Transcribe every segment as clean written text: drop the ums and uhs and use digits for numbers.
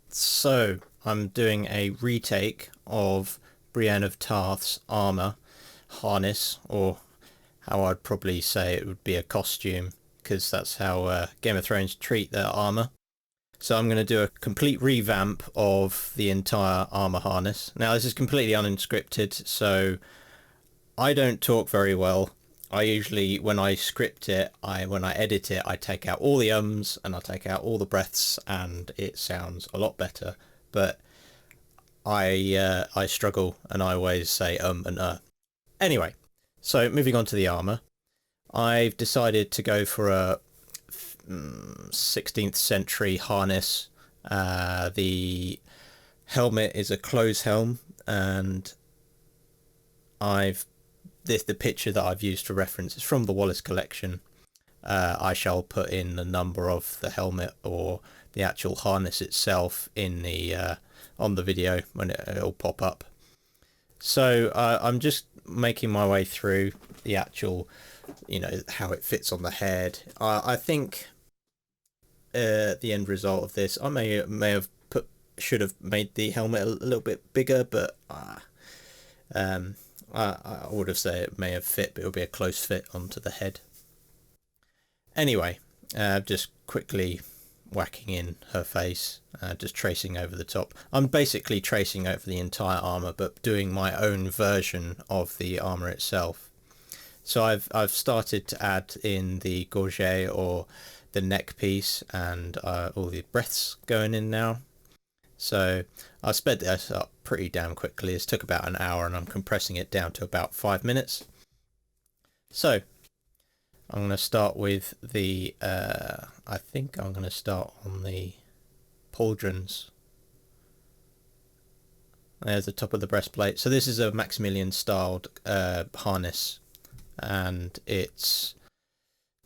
So I'm doing a retake of Brienne of Tarth's armour harness, or how I'd probably say it would be a costume, because that's how Game of Thrones treat their armour. So I'm going to do a complete revamp of the entire armour harness. Now this is completely unscripted, so I don't talk very well. I usually, when I script it, when I edit it, I take out all the ums and I take out all the breaths, and it sounds a lot better. But I struggle, and I always say and Anyway, so moving on to the armor, I've decided to go for a 16th century harness. The helmet is a close helm, and I've the picture that I've used for reference is from the Wallace collection. I shall put in the number of the helmet or the actual harness itself in the on the video when it'll pop up. So I'm just making my way through the actual, how it fits on the head. I think the end result of this, I may have should have made the helmet a little bit bigger, but I would have said it may have fit, but it will be a close fit onto the head. Anyway, just quickly whacking in her face, just tracing over the top. I'm basically tracing over the entire armor, but doing my own version of the armor itself. So I've started to add in the gorget, or the neck piece, and all the breaths going in now. So I sped this up pretty damn quickly. It took about an hour, and I'm compressing it down to about 5 minutes. So I'm going to start with the, I think I'm going to start on the Pauldrons. There's the top of the breastplate. So this is a Maximilian styled harness, and it's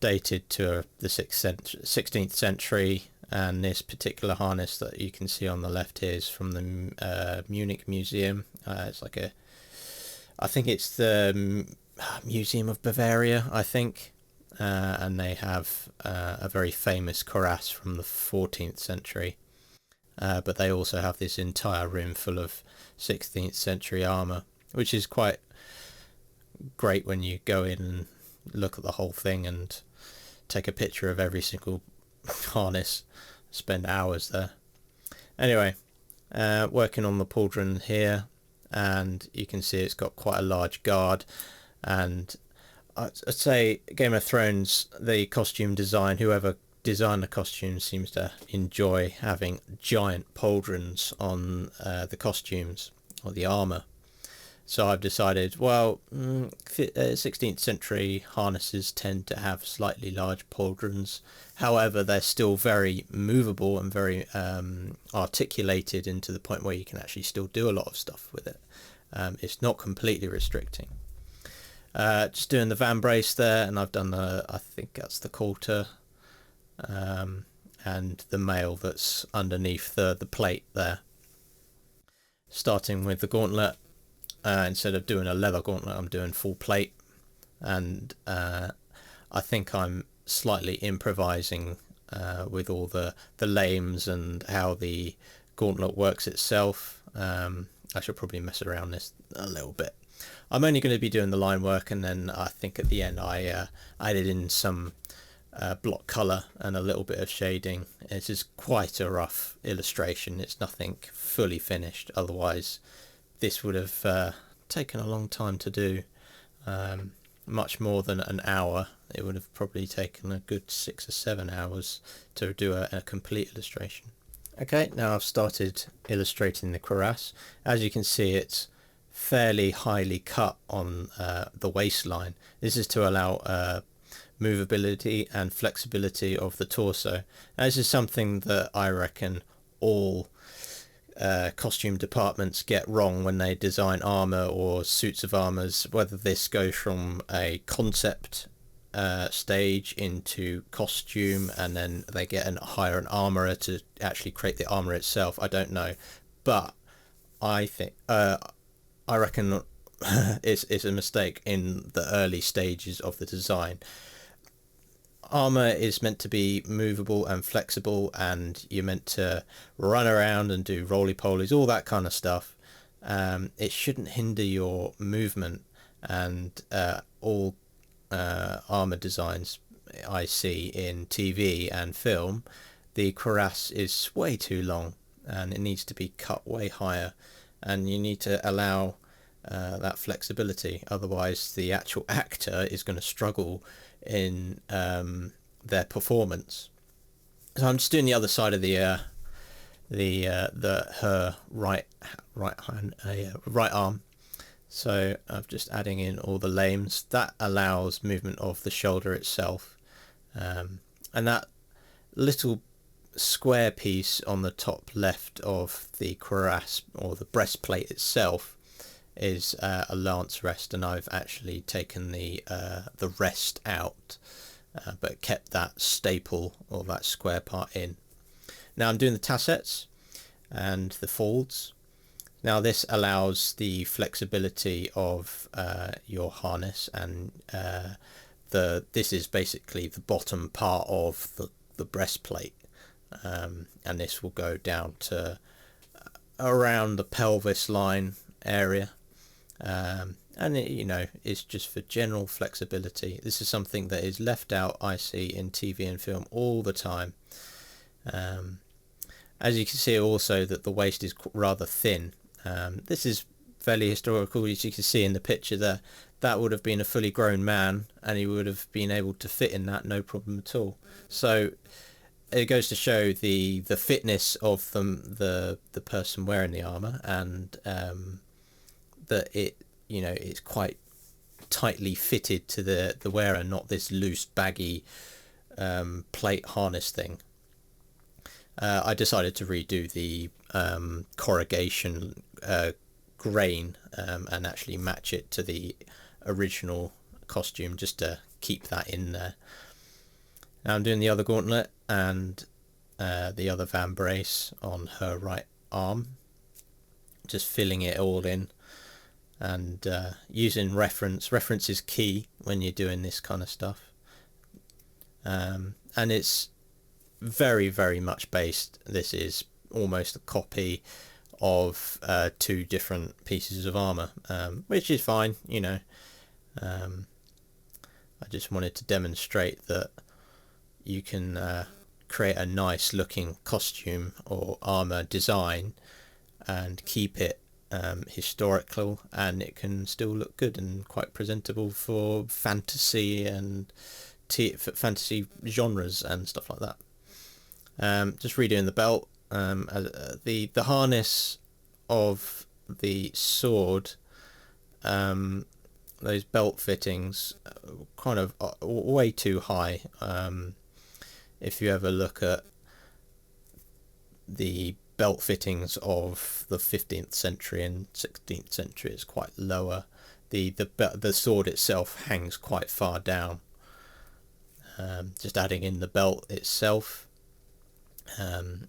dated to the 16th century. And this particular harness that you can see on the left here is from the Munich Museum. It's like I think it's the Museum of Bavaria, I think. And they have a very famous cuirass from the 14th century. But they also have this entire room full of 16th century armour, which is quite great when you go in and look at the whole thing and take a picture of every single harness. Spend hours there. Anyway, working on the pauldron here, and you can see it's got quite a large guard. And I'd say Game of Thrones, the costume design, whoever designed the costume seems to enjoy having giant pauldrons on the costumes or the armour. So I've decided, well, 16th century harnesses tend to have slightly large pauldrons. However, they're still very movable and very articulated, into the point where you can actually still do a lot of stuff with it. It's not completely restricting. Just doing the vambrace there, and I've done I think that's the quarter, and the mail that's underneath the plate there. Starting with the gauntlet. Instead of doing a leather gauntlet, I'm doing full plate, and I think I'm slightly improvising with all the lames and how the gauntlet works itself. I should probably mess around this a little bit. I'm only going to be doing the line work, and then I think at the end I added in some block colour and a little bit of shading. It is quite a rough illustration. It's nothing fully finished, otherwise this would have taken a long time to do, much more than an hour. It would have probably taken a good 6 or 7 hours to do a complete illustration. Okay, now I've started illustrating the cuirass. As you can see, it's fairly highly cut on the waistline. This is to allow movability and flexibility of the torso. Now, this is something that I reckon all costume departments get wrong when they design armor or suits of armors, whether this goes from a concept stage into costume, and then they hire an armorer to actually create the armor itself. I don't know, but I think I reckon it's a mistake in the early stages of the design. armor is meant to be movable and flexible, and you're meant to run around and do roly-polies, all that kind of stuff. It shouldn't hinder your movement, and all armor designs I see in TV and film, the cuirass is way too long and it needs to be cut way higher, and you need to allow that flexibility, otherwise the actual actor is going to struggle in their performance. So I'm just doing the other side of her right arm. So I'm just adding in all the lames. That allows movement of the shoulder itself, and that little square piece on the top left of the cuirass, or the breastplate itself, is a lance rest, and I've actually taken the rest out, but kept that staple, or that square part, in. Now I'm doing the tassets and the folds. Now this allows the flexibility of your harness, and this is basically the bottom part of the breastplate, and this will go down to around the pelvis line area, and it, it's just for general flexibility. This is something that is left out, I see, in TV and film all the time. As you can see also that the waist is rather thin. This is fairly historical, as you can see in the picture there. That would have been a fully grown man, and he would have been able to fit in that no problem at all. So it goes to show the fitness of the person wearing the armor, and that it's quite tightly fitted to the wearer, not this loose baggy plate harness thing. I decided to redo the corrugation grain and actually match it to the original costume, just to keep that in there. Now I'm doing the other gauntlet and the other vambrace on her right arm, just filling it all in, and using reference is key when you're doing this kind of stuff, and it's very, very much based. This is almost a copy of two different pieces of armor, which is fine. I just wanted to demonstrate that you can create a nice looking costume or armor design and keep it historical, and it can still look good and quite presentable for fantasy and fantasy genres and stuff like that. Just redoing the belt. The harness of the sword, those belt fittings, kind of way too high. If you ever look at the belt fittings of the 15th century and 16th century, it's quite lower. The sword itself hangs quite far down. Just adding in the belt itself.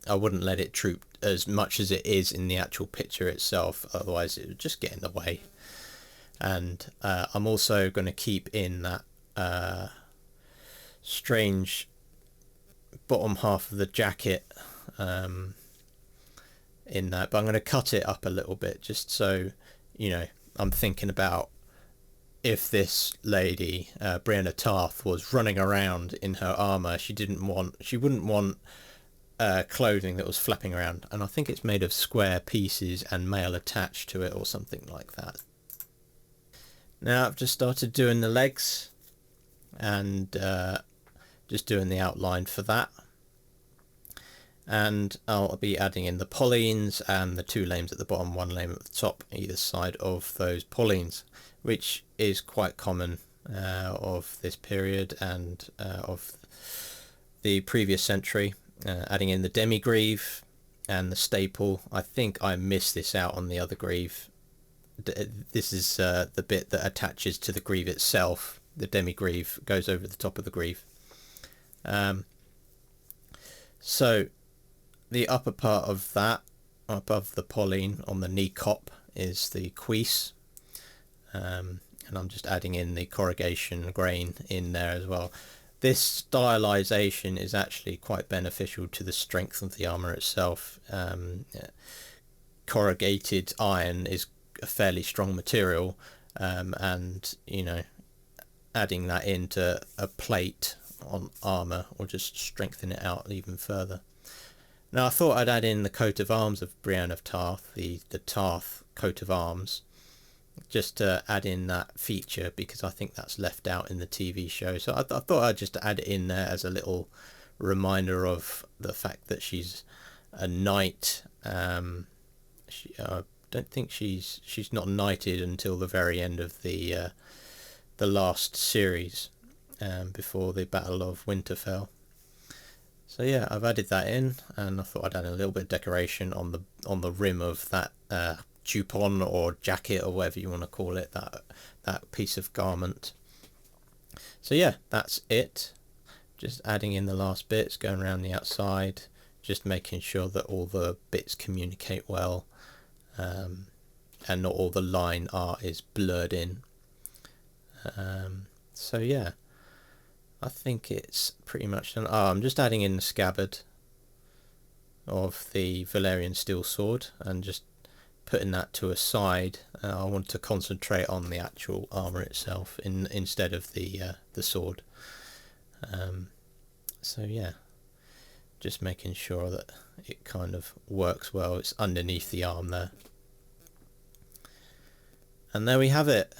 I wouldn't let it droop as much as it is in the actual picture itself, otherwise it would just get in the way. And I'm also going to keep in that strange bottom half of the jacket in that, but I'm going to cut it up a little bit, just so I'm thinking about if this lady, Brienne of Tarth, was running around in her armor, she wouldn't want clothing that was flapping around, and I think it's made of square pieces and mail attached to it or something like that. Now I've just started doing the legs, and just doing the outline for that, and I'll be adding in the Pauldrons and the two lames at the bottom, one lame at the top either side of those Pauldrons, which is quite common of this period and of the previous century. Adding in the Demi Grieve and the staple. I think I missed this out on the other Grieve. This is the bit that attaches to the Grieve itself. The Demi Grieve goes over the top of the Grieve. So the upper part of that, above the Pauldron on the knee cop, is the cuisse, and I'm just adding in the corrugation grain in there as well. this stylization is actually quite beneficial to the strength of the armour itself. Corrugated iron is a fairly strong material, and you know, adding that into a plate on armour will just strengthen it out even further. Now I thought I'd add in the coat of arms of Brienne of Tarth, the Tarth coat of arms, just to add in that feature, because I think that's left out in the TV show. So I thought I'd just add it in there as a little reminder of the fact that she's a knight. I don't think she's not knighted until the very end of the last series, before the Battle of Winterfell. So yeah, I've added that in, and I thought I'd add a little bit of decoration on the rim of that jupon or jacket, or whatever you want to call it, that piece of garment. So yeah, that's it. Just adding in the last bits, going around the outside, just making sure that all the bits communicate well, and not all the line art is blurred in. So yeah, I think it's pretty much done. I'm just adding in the scabbard of the Valyrian steel sword and just putting that to a side. I want to concentrate on the actual armour itself instead of the sword. So yeah, just making sure that it kind of works well. It's underneath the arm there. And there we have it.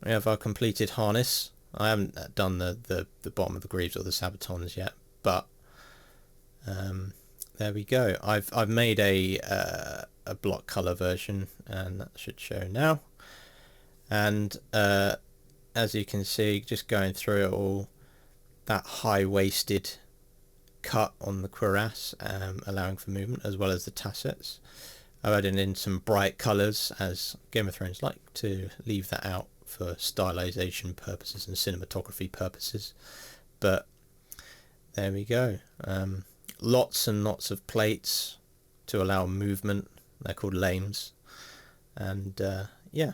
We have our completed harness. I haven't done the bottom of the greaves or the sabatons yet, but there we go. I've made a block color version, and that should show now. And as you can see, just going through it all, that high-waisted cut on the cuirass, allowing for movement, as well as the tassets. I've added in some bright colours, as Game of Thrones like to leave that out for stylization purposes and cinematography purposes. But there we go. Lots and lots of plates to allow movement. They're called lanes. And yeah.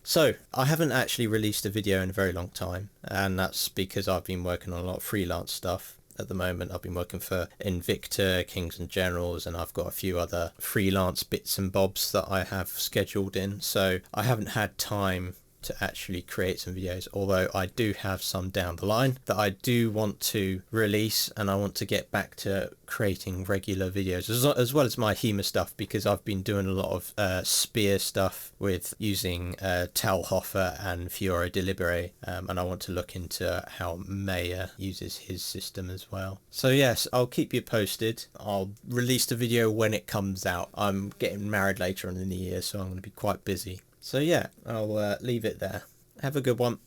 So I haven't actually released a video in a very long time, and that's because I've been working on a lot of freelance stuff. At the moment I've been working for Invicta, Kings and Generals, and I've got a few other freelance bits and bobs that I have scheduled in, so I haven't had time to actually create some videos, although I do have some down the line that I do want to release, and I want to get back to creating regular videos as well as my HEMA stuff, because I've been doing a lot of spear stuff with using Talhofer and Fiora Deliberate, and I want to look into how Mayer uses his system as well. So yes, I'll keep you posted. I'll release the video when it comes out. I'm getting married later on in the year, so I'm going to be quite busy. So yeah, I'll leave it there. Have a good one.